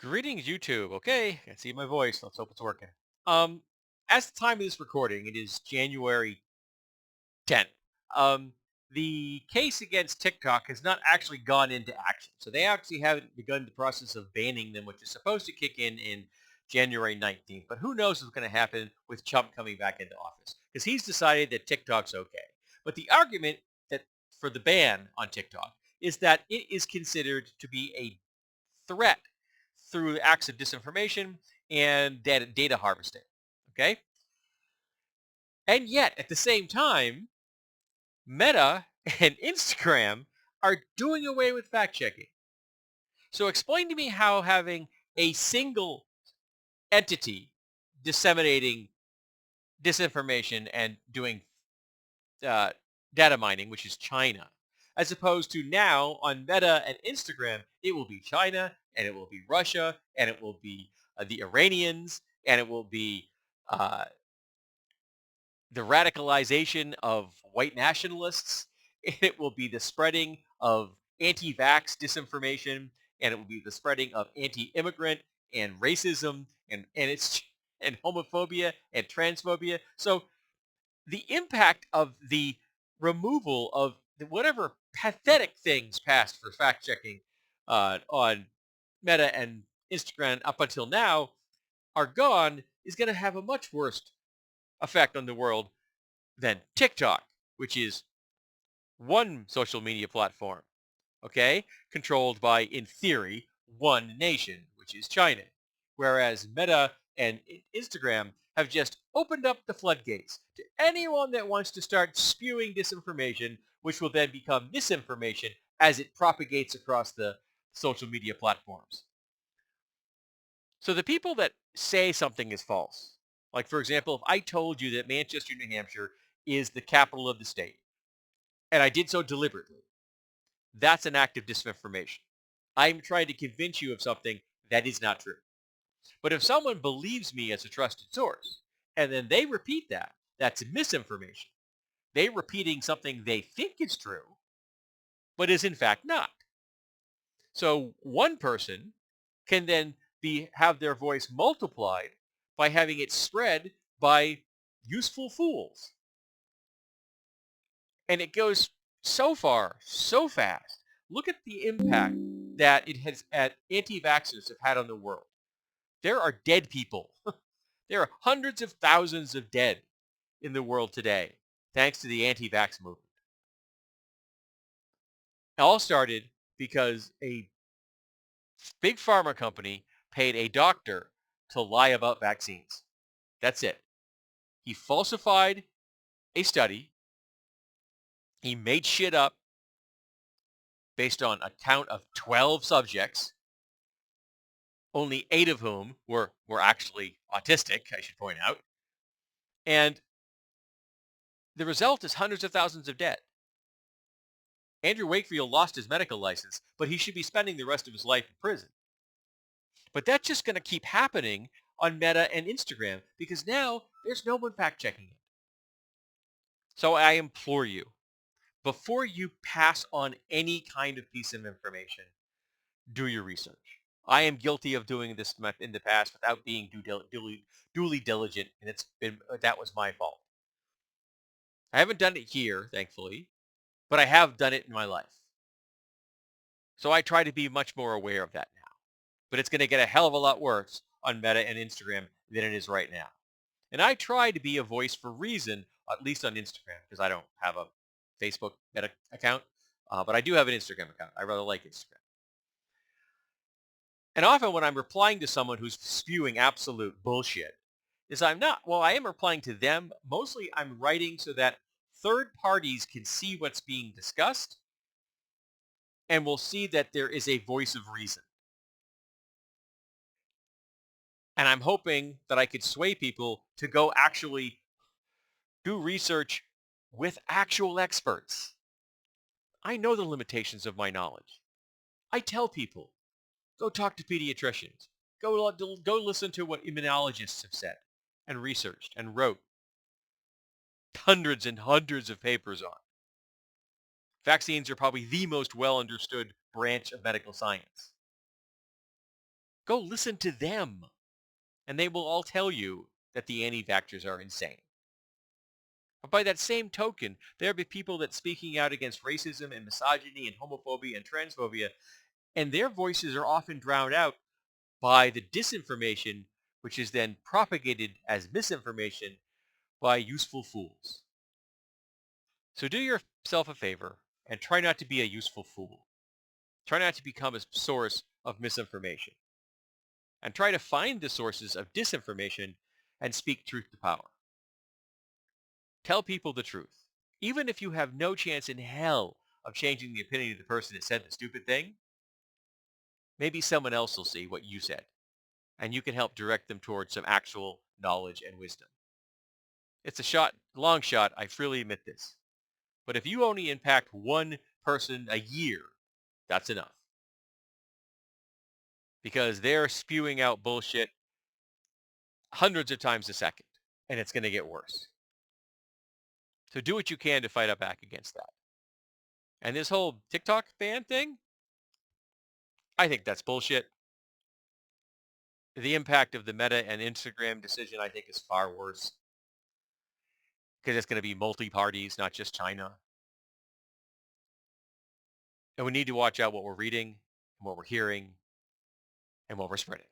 Greetings, YouTube. Okay, I can see my voice. Let's hope it's working. Um, as the time of this recording, it is January 10th. Um, the case against TikTok has not actually gone into action, so they actually haven't begun the process of banning them, which is supposed to kick in January 19th. But who knows what's going to happen with Trump coming back into office because he's decided that TikTok's okay. But the argument that for the ban on TikTok is that it is considered to be a threat through acts of disinformation and data harvesting. Okay? And yet, at the same time, Meta and Instagram are doing away with fact checking. So explain to me how having a single entity disseminating disinformation and doing uh, data mining, which is China, as opposed to now on Meta and Instagram, it will be China and it will be Russia and it will be the Iranians and it will be uh, the radicalization of white nationalists. And it will be the spreading of anti-vax disinformation, and it will be the spreading of anti-immigrant and racism and homophobia and transphobia. So the impact of the removal of whatever pathetic things passed for fact checking on Meta and Instagram up until now are gone is going to have a much worse effect on the world than TikTok, which is one social media platform, okay, controlled by, in theory, one nation, which is China. Whereas Meta and Instagram have just opened up the floodgates to anyone that wants to start spewing disinformation, which will then become misinformation as it propagates across the social media platforms. So the people that say something is false, like for example, if I told you that Manchester, New Hampshire is the capital of the state, and I did so deliberately, that's an act of disinformation. I'm trying to convince you of something that is not true. But if someone believes me as a trusted source, and then they repeat that, that's misinformation. They're repeating something they think is true, but is in fact not. So one person can then have their voice multiplied by having it spread by useful fools. And it goes so far, so fast. Look at the impact that it has at anti-vaxxers have had on the world. There are dead people. There are hundreds of thousands of dead in the world today, thanks to the anti-vax movement. It all started because a big pharma company paid a doctor to lie about vaccines. That's it. He falsified a study. He made shit up based on a count of 12 subjects, only 8 of whom were actually autistic, I should point out. And the result is hundreds of thousands of dead. Andrew Wakefield lost his medical license, but he should be spending the rest of his life in prison. But that's just going to keep happening on Meta and Instagram because now there's no one fact checking it. So I implore you, before you pass on any kind of piece of information, do your research. I am guilty of doing this in the past without being duly diligent, and that was my fault. I haven't done it here, thankfully, but I have done it in my life. So I try to be much more aware of that now. But it's going to get a hell of a lot worse on Meta and Instagram than it is right now. And I try to be a voice for reason, at least on Instagram, because I don't have a Facebook Meta account, but I do have an Instagram account. I rather like Instagram. And often when I'm replying to someone who's spewing absolute bullshit, I am replying to them. Mostly I'm writing so that third parties can see what's being discussed and will see that there is a voice of reason. And I'm hoping that I could sway people to go actually do research with actual experts. I know the limitations of my knowledge. I tell people, go talk to pediatricians. Go listen to what immunologists have said and researched and wrote hundreds and hundreds of papers on. Vaccines are probably the most well understood branch of medical science. Go listen to them, and they will all tell you that the anti-vaxxers are insane. But by that same token, there be people that speaking out against racism and misogyny and homophobia and transphobia, and their voices are often drowned out by the disinformation, which is then propagated as misinformation by useful fools. So do yourself a favor and try not to be a useful fool. Try not to become a source of misinformation. And try to find the sources of disinformation and speak truth to power. Tell people the truth. Even if you have no chance in hell of changing the opinion of the person that said the stupid thing, maybe someone else will see what you said, and you can help direct them towards some actual knowledge and wisdom. It's a long shot, I freely admit this. But if you only impact one person a year, that's enough. Because they're spewing out bullshit hundreds of times a second, and it's going to get worse. So do what you can to fight up back against that. And this whole TikTok ban thing, I think that's bullshit. The impact of the Meta and Instagram decision, I think, is far worse because it's going to be multi-parties, not just China. And we need to watch out what we're reading and what we're hearing and what we're spreading.